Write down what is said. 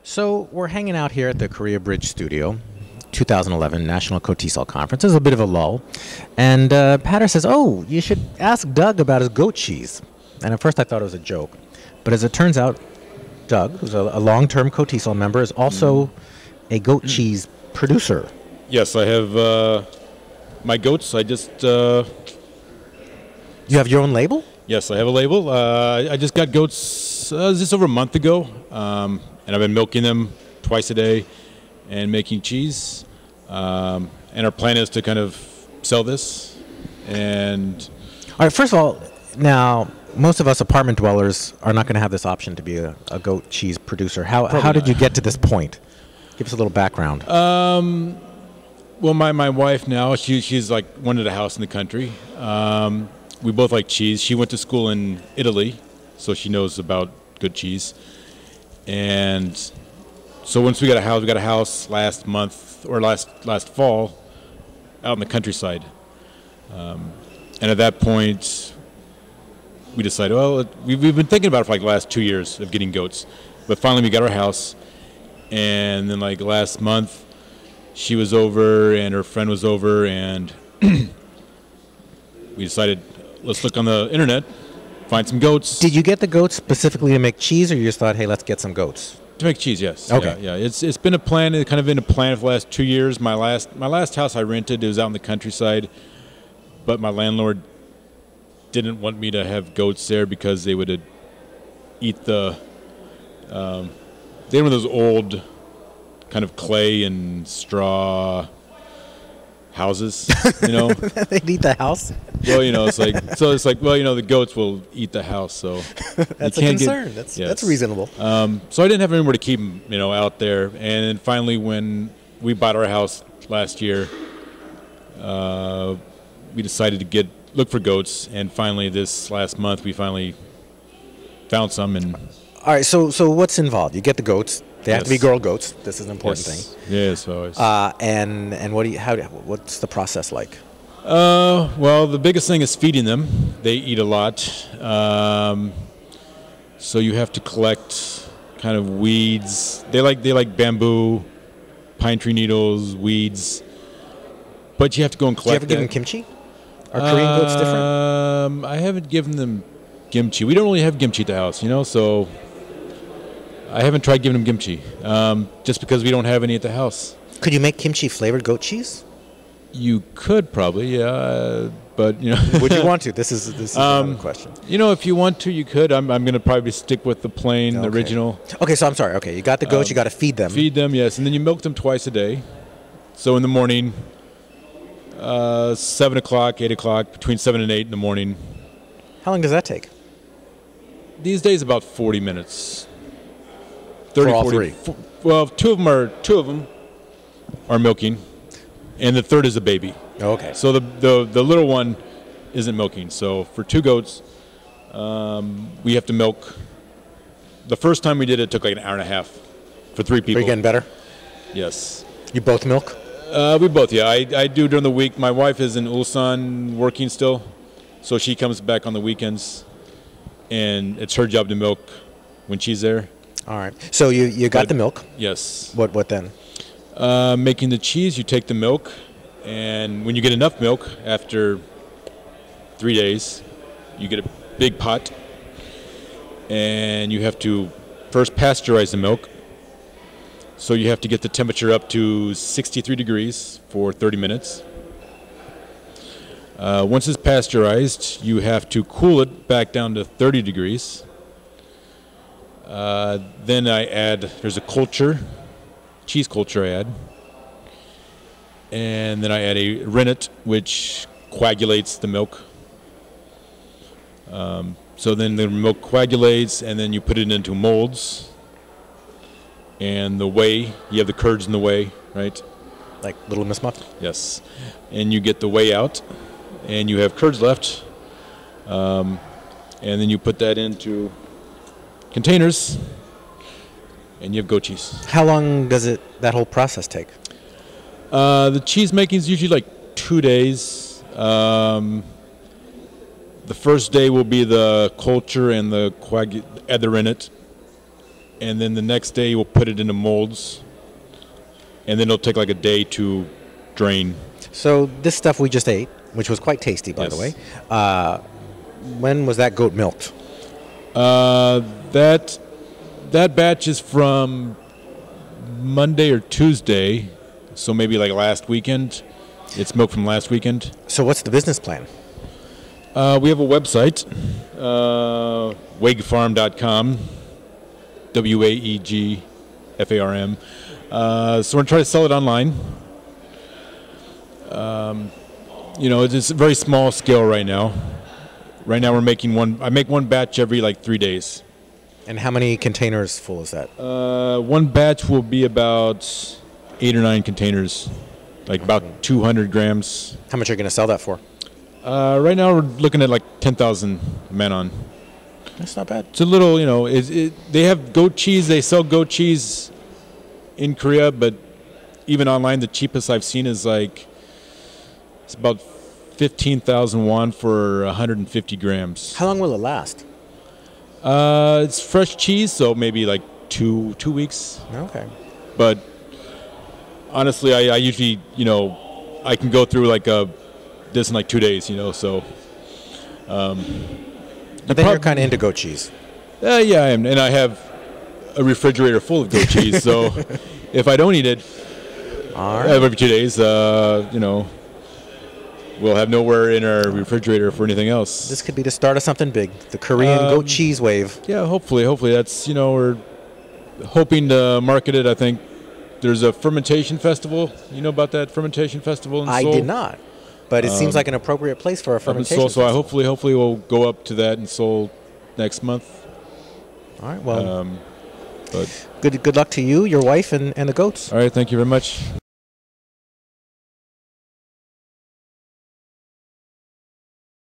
So we're hanging out here at the Korea Bridge Studio, 2011 National KOTESOL Conference. There's a bit of a lull. And Patter says, oh, you should ask Doug about his goat cheese. And at first I thought it was a joke. But as it turns out, Doug, who's a long-term KOTESOL member, is also a goat cheese producer. Yes, I have my goats. I just... You have your own label? Yes, I have a label. I just got goats just over a month ago. And I've been milking them twice a day and making cheese. And our plan is to kind of sell this. And all right, first of all, now, most of us apartment dwellers are not going to have this option to be a goat cheese producer. How did you get to this point? Give us a little background. Well, my wife now, she's like wanted a house in the country. We both like cheese. She went to school in Italy, so she knows about good cheese. And so once we got a house last month or last fall out in the countryside. And at that point, we decided, well, we've been thinking about it for like the last 2 years of getting goats. But finally we got our house. And then like last month, she was over and her friend was over, and we decided, let's look on the internet, find some goats. Did you get the goats specifically to make cheese, or you just thought, hey, let's get some goats? To make cheese, yes. Okay. Yeah. It's been a plan. It's kind of been a plan for the last 2 years. My last house I rented, it was out in the countryside, but my landlord didn't want me to have goats there because they would eat the. They were those old, kind of clay and straw houses, you know. They'd eat the house. Well, you know, it's like well, you know, the goats will eat the house, so that's a concern. That's reasonable. So I didn't have anywhere to keep them, you know, out there. And then finally, when we bought our house last year, we decided to look for goats. And finally, this last month, we finally found some. And all right, so what's involved? You get the goats. They have to be girl goats. This is an important thing. Yes, always. And what's the process like? Well, the biggest thing is feeding them. They eat a lot. So you have to collect kind of weeds. They like bamboo, pine tree needles, weeds. But you have to go and collect. Do you ever give them kimchi? Are Korean goats different? I haven't given them kimchi. We don't really have kimchi at the house, you know, so I haven't tried giving them kimchi, just because we don't have any at the house. Could you make kimchi flavored goat cheese? You could probably, yeah, but you know. Would you want to? This is another question. You know, if you want to, you could. I'm going to probably stick with the plain, the original. Okay, so I'm sorry. Okay, you got the goats. You got to feed them. Feed them, yes, and then you milk them twice a day. So in the morning, 7 o'clock, 8 o'clock, between 7 and 8 in the morning. How long does that take? These days, about 40 minutes. 30, for all 40, three? Well, two of them are milking, and the third is a baby. Oh, okay. So the little one isn't milking. So for 2 goats, we have to milk. The first time we did it took like an hour and a half for 3 people. Are you getting better? Yes. You both milk? We both, yeah. I do during the week. My wife is in Ulsan working still, so she comes back on the weekends, and it's her job to milk when she's there. All right. So you got the milk. Yes. What then? Making the cheese, you take the milk, and when you get enough milk, after 3 days, you get a big pot, and you have to first pasteurize the milk. So you have to get the temperature up to 63 degrees for 30 minutes. Once it's pasteurized, you have to cool it back down to 30 degrees. Then there's a cheese culture I add. And then I add a rennet, which coagulates the milk. So then the milk coagulates, and then you put it into molds. And the whey, you have the curds in the whey, right? Like Little Miss Muffin? Yes. And you get the whey out, and you have curds left. And then you put that into containers, and you have goat cheese. How long does that whole process take? The cheese making is usually like 2 days. The first day will be the culture and the rennet. and then the next day we'll put it into molds, and then it'll take like a day to drain. So this stuff we just ate, which was quite tasty, by the way. When was that goat milked? That batch is from Monday or Tuesday, so maybe like last weekend. It's milk from last weekend. So what's the business plan? We have a website, WaegFarm.com, WaegFarm. So we're trying to sell it online. It's a very small scale right now. Right now we're making I make one batch every like 3 days. And how many containers full is that? One batch will be about 8 or 9 containers, like about 200 grams. How much are you going to sell that for? Right now we're looking at like 10,000 on. That's not bad. It's a little, they have goat cheese. They sell goat cheese in Korea, but even online, the cheapest I've seen is like, it's about 15,000 won for 150 grams. How long will it last? It's fresh cheese, so maybe like two weeks. Okay. But honestly, I usually, I can go through like this in like 2 days, so. But then you're kind of into goat cheese. Yeah, I am. And I have a refrigerator full of goat cheese, so if I don't eat it every 2 days, we'll have nowhere in our refrigerator for anything else. This could be the start of something big, the Korean goat cheese wave. Yeah, hopefully that's, we're hoping to market it. I think there's a fermentation festival. You know about that fermentation festival in Seoul? I did not, but it seems like an appropriate place for a fermentation festival. So I hopefully we'll go up to that in Seoul next month. All right, well, but good luck to you, your wife, and the goats. All right, thank you very much.